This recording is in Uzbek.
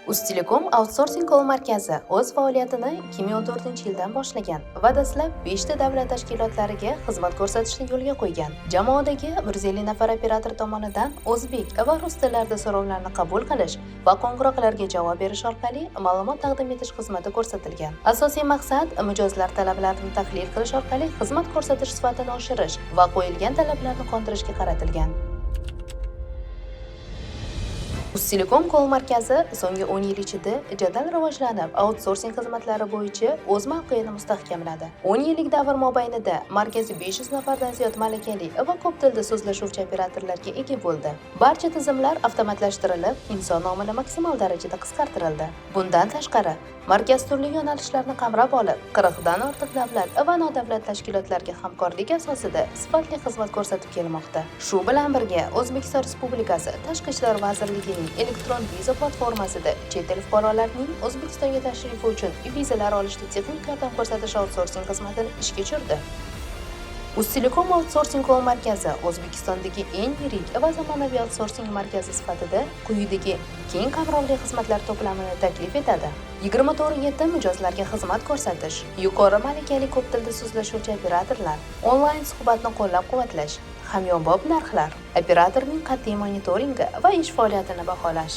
Uztelecom Outsourcing Call markazi o'z faoliyatini 2014-yildan boshlagan va dastlab 5 ta davlat tashkilotlariga xizmat ko'rsatishni yo'lga qo'ygan. Jamoadagi 150 nafar operator tomonidan o'zbek va rus tillarida so'rovlarni qabul qilish va qo'ng'iroqlarga javob berish orqali ma'lumot taqdim etish xizmati ko'rsatilgan. Asosiy maqsad mijozlar talablarini tahlil qilish orqali xizmat ko'rsatish sifatini oshirish va qo'yilgan talablarni qondirishga qaratilgan. Uztelecom Call markazi so'nggi 10 yil ichida jadal rivojlanib, outsourcing xizmatlari bo'yicha o'z mavqeini mustahkamladi. 10 yillik davr mobaynida markazi 500 nafardan ziyod malakali va ko'p tilda so'zlashuvchi operatorlarga ega bo'ldi. Barcha tizimlar avtomatlashtirilib, inson omili maksimal darajada qisqartirildi. Bundan tashqari, markaz turli yo'nalishlarni qamrab olib, 40 dan ortiq davlat va nodavlat tashkilotlarga hamkorlik asosida sifatli xizmat ko'rsatib kelmoqda. Shu bilan birga, O'zbekiston Respublikasi Tashqi ishlar vazirligining elektron viza platformasida chet el fuqarolarining O'zbekistonga tashrifi uchun vizalar olishda texnik yordam ko'rsatish outsourcing xizmatini ishga tushirdi. Uztelecom Outsourcing Call markazi O'zbekistondagi eng yirik va zamonaviy outsourcing markazi sifatida quyidagi keng qamrovli xizmatlar to'plamini taklif etadi. 24/7 mijozlarga xizmat ko'rsatish, yuqori malakali ko'p tilda so'zlashuvchi operatorlar, onlayn suhbatni qo'llab-quvvatlash, hamyonbop narxlar, operatorning qat'iy monitoringi va ish faoliyatini baholash.